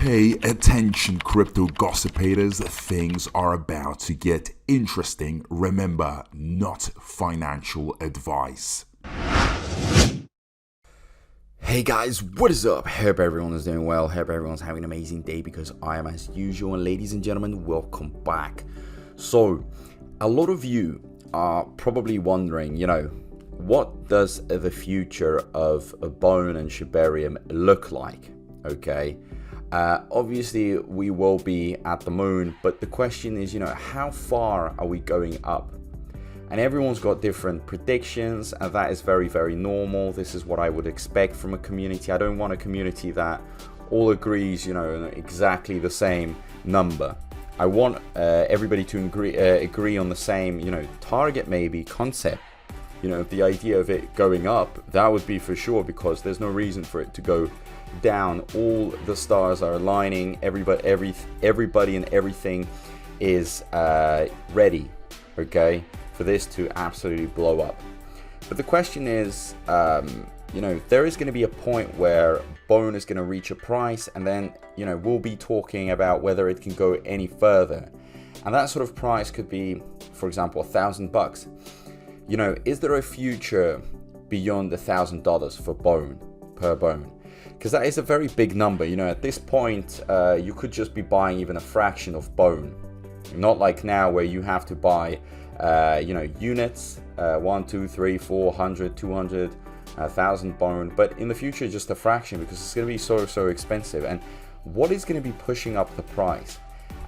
Hey, attention crypto gossipators, things are about to get interesting. Remember, not financial advice. Hey guys, what is up? Hope everyone is doing well. Hope everyone's having an amazing day because I am as usual. And ladies and gentlemen, welcome back. So, a lot of you are probably wondering, what does the future of Bone and Shibarium look like? Okay. Obviously, we will be at the moon, but the question is, how far are we going up? And everyone's got different predictions, and that is very, very normal. This is what I would expect from a community. I don't want a community that all agrees, exactly the same number. I want everybody to agree on the same, target, maybe concept. The idea of it going up, that would be for sure, because there's no reason for it to go down. All the stars are aligning. Everybody and everything is ready, okay, for this to absolutely blow up. But the question is, there is going to be a point where Bone is going to reach a price, and then we'll be talking about whether it can go any further. And that sort of price could be, for example, $1,000. Is there a future beyond $1,000 for Bone, per Bone? Because that is a very big number. At this point, you could just be buying even a fraction of Bone. Not like now where you have to buy, units, 1, 2, 3, 4, 100, 200, 1,000 Bone. But in the future, just a fraction, because it's going to be so expensive. And what is going to be pushing up the price?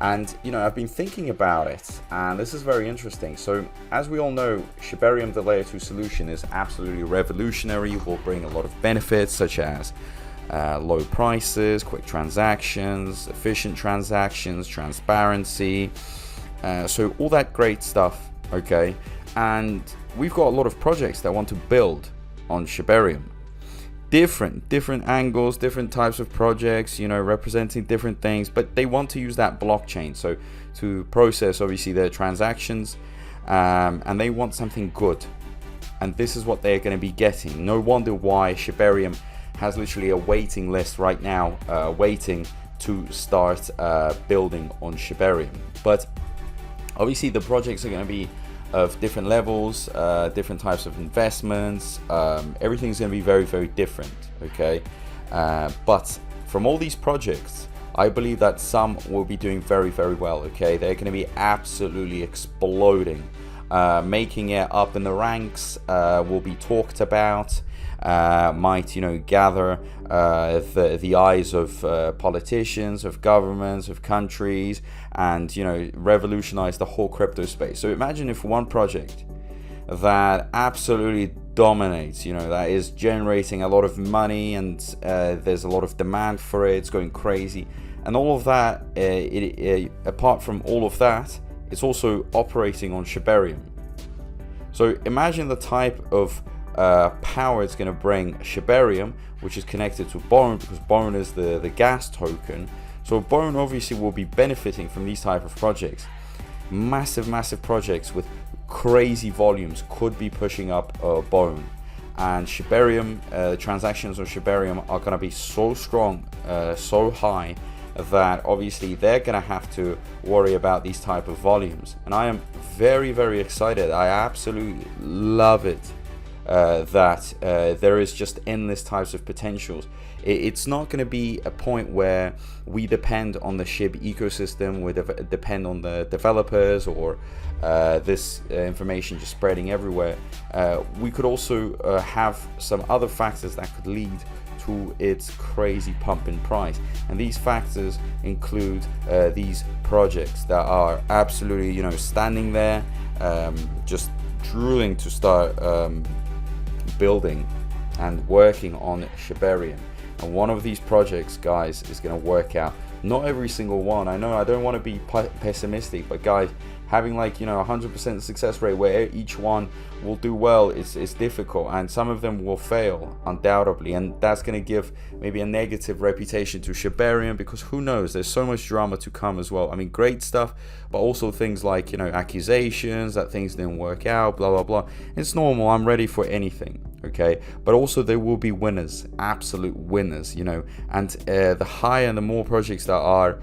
And, I've been thinking about it, and this is very interesting. So, as we all know, Shibarium, the Layer 2 solution, is absolutely revolutionary. Will bring a lot of benefits, such as low prices, quick transactions, efficient transactions, transparency, so all that great stuff, okay? And we've got a lot of projects that want to build on Shibarium. Different angles, different types of projects, representing different things, but they want to use that blockchain, so to process, obviously, their transactions, and they want something good. And this is what they're going to be getting. No wonder why Shibarium has literally a waiting list right now, waiting to start building on Shibarium. But obviously the projects are going to be of different levels, different types of investments. Everything's going to be very, very different, okay? But from all these projects, I believe that some will be doing very, very well, okay? They're going to be absolutely exploding, making it up in the ranks, will be talked about, might gather the eyes of politicians, of governments, of countries, and revolutionize the whole crypto space. So imagine if one project that absolutely dominates, that is generating a lot of money, and there's a lot of demand for it, it's going crazy, and all of that, apart from all of that, it's also operating on Shibarium. So imagine the type of power it's going to bring Shibarium, which is connected to Bone, because Bone is the gas token. So Bone obviously will be benefiting from these type of projects. Massive projects with crazy volumes could be pushing up Bone. And Shibarium, transactions on Shibarium are going to be so strong, so high, that obviously they're going to have to worry about these type of volumes. And I am very excited. I absolutely love it. That there is just endless types of potentials. It's not going to be a point where we depend on the SHIB ecosystem, we depend on the developers, or this information just spreading everywhere. We could also have some other factors that could lead to its crazy pump in price, and these factors include these projects that are absolutely standing there, just drooling to start building and working on Shibarium. And one of these projects, guys, is going to work out. Not every single one. I know I don't want to be pessimistic, but guys, having 100% success rate where each one will do well is difficult, and some of them will fail undoubtedly, and that's going to give maybe a negative reputation to Shibarium, because who knows, there's so much drama to come as well. I mean, great stuff, but also things like accusations that things didn't work out, blah blah blah. It's normal. I'm ready for anything, okay? But also there will be winners, absolute winners, you know. And the higher and the more projects that are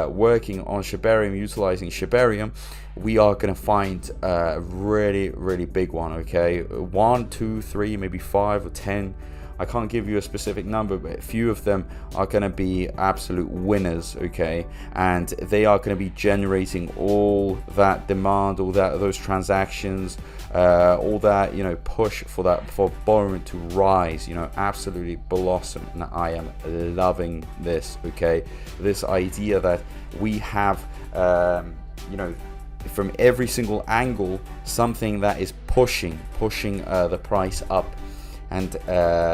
working on Shibarium, utilizing Shibarium, we are going to find a really big one, okay? 1, 2, 3, maybe 5 or 10. I can't give you a specific number, but a few of them are going to be absolute winners, okay? And they are going to be generating all that demand, all that, those transactions, all that, you know, push for that, for Bone to rise, you know, absolutely blossom. And I am loving this, okay? This idea that we have, you know, from every single angle, something that is pushing the price up and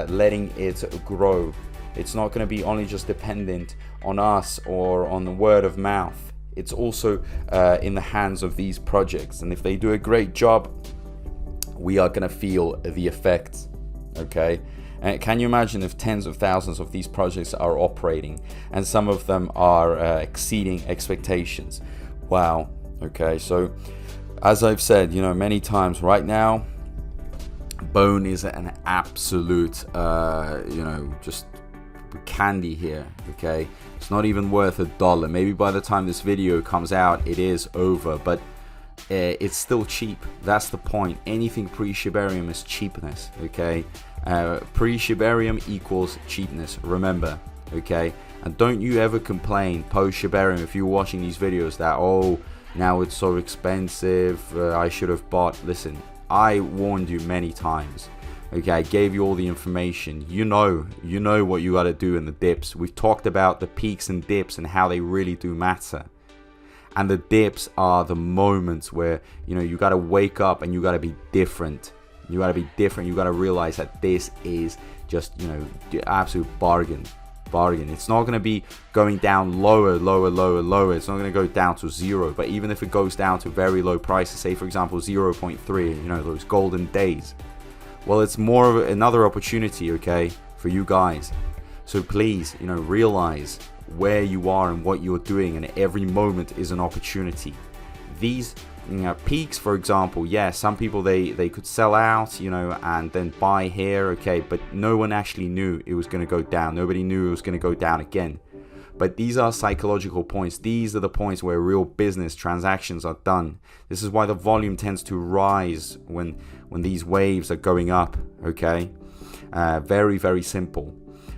letting it grow. It's not going to be only just dependent on us or on the word of mouth. It's also in the hands of these projects, and if they do a great job, we are going to feel the effects, okay? And can you imagine if tens of thousands of these projects are operating and some of them are exceeding expectations? Wow. Okay, so as I've said, you know, many times, right now Bone is an absolute you know, just candy here, okay? It's not even worth $1. Maybe by the time this video comes out it is over, but it's still cheap. That's the point. Anything pre-Shibarium is cheapness, okay? Pre-Shibarium equals cheapness, remember, okay? And don't you ever complain post-Shibarium if you're watching these videos that, oh, now it's so expensive, I should have bought. Listen, I warned you many times, okay? I gave you all the information. You know what you got to do in the dips. We've talked about the peaks and dips and how they really do matter. And the dips are the moments where, you know, you got to wake up and you got to be different. You got to be different. You got to realize that this is just, you know, the absolute bargain. It's not going to be going down lower. It's not going to go down to 0. But even if it goes down to very low prices, say for example 0.3, you know, those golden days, well, it's more of another opportunity, okay, for you guys. So please, you know, realize where you are and what you're doing, and every moment is an opportunity. These, you know, peaks, for example, yeah, some people they could sell out, you know, and then buy here, okay, but no one actually knew it was going to go down. Nobody knew it was going to go down again. But these are psychological points. These are the points where real business transactions are done. This is why the volume tends to rise when these waves are going up, okay? Very simple.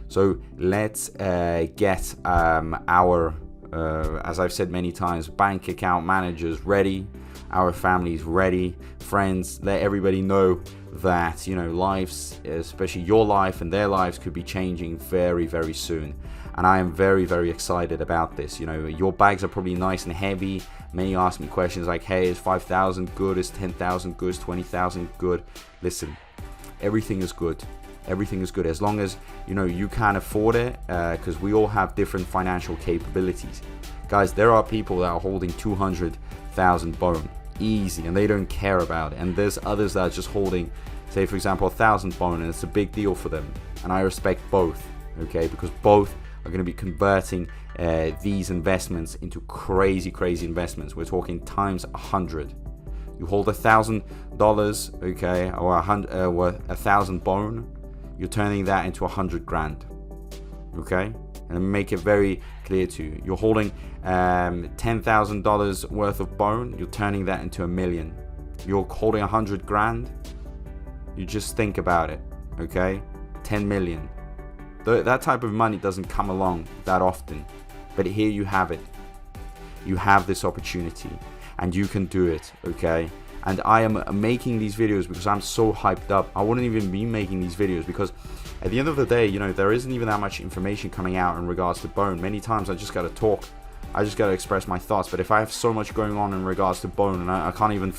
So let's get our as I've said many times, bank account managers ready, our families ready, friends, let everybody know that, you know, lives, especially your life and their lives, could be changing very soon. And I am very excited about this. You know, your bags are probably nice and heavy. Many ask me questions like, hey, is 5,000 good? Is 10,000 good? Is 20,000 good? Listen, everything is good. Everything is good as long as, you know, you can afford it, because we all have different financial capabilities. Guys, there are people that are holding 200,000 Bone easy and they don't care about it, and there's others that are just holding, say for example, 1,000 Bone, and it's a big deal for them. And I respect both, okay, because both are going to be converting these investments into crazy investments. We're talking times 100. You hold $1,000, okay, or 1,000 Bone, you're turning that into 100 grand, okay? And make it very clear to you. You're holding $10,000 worth of Bone, you're turning that into $1 million. You're holding 100 grand, you just think about it, okay? 10 million. That type of money doesn't come along that often, but here you have it. You have this opportunity and you can do it, okay? And I am making these videos because I'm so hyped up. I wouldn't even be making these videos because at the end of the day, you know, there isn't even that much information coming out in regards to Bone. Many times I just got to talk. I just got to express my thoughts. But if I have so much going on in regards to Bone and I can't even,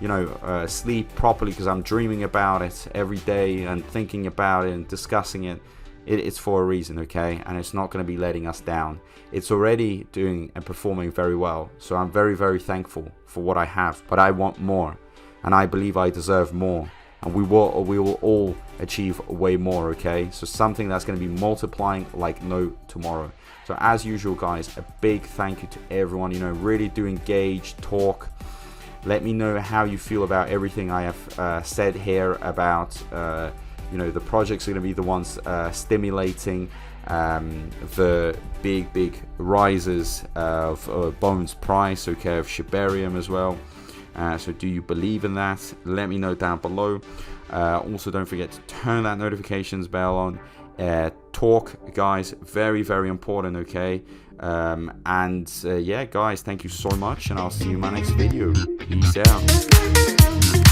you know, sleep properly because I'm dreaming about it every day and thinking about it and discussing it, it's for a reason, okay? And it's not going to be letting us down. It's already doing and performing very well. So I'm very thankful for what I have. But I want more. And I believe I deserve more. And we will all achieve way more, okay? So something that's going to be multiplying like no tomorrow. So as usual, guys, a big thank you to everyone. You know, really do engage, talk. Let me know how you feel about everything I have said here about you know, the projects are going to be the ones stimulating the big rises of Bone's price, okay, of Shibarium as well. So do you believe in that? Let me know down below. Also, don't forget to turn that notifications bell on. Talk, guys, very important, okay? Yeah, guys, thank you so much, and I'll see you in my next video. Peace out.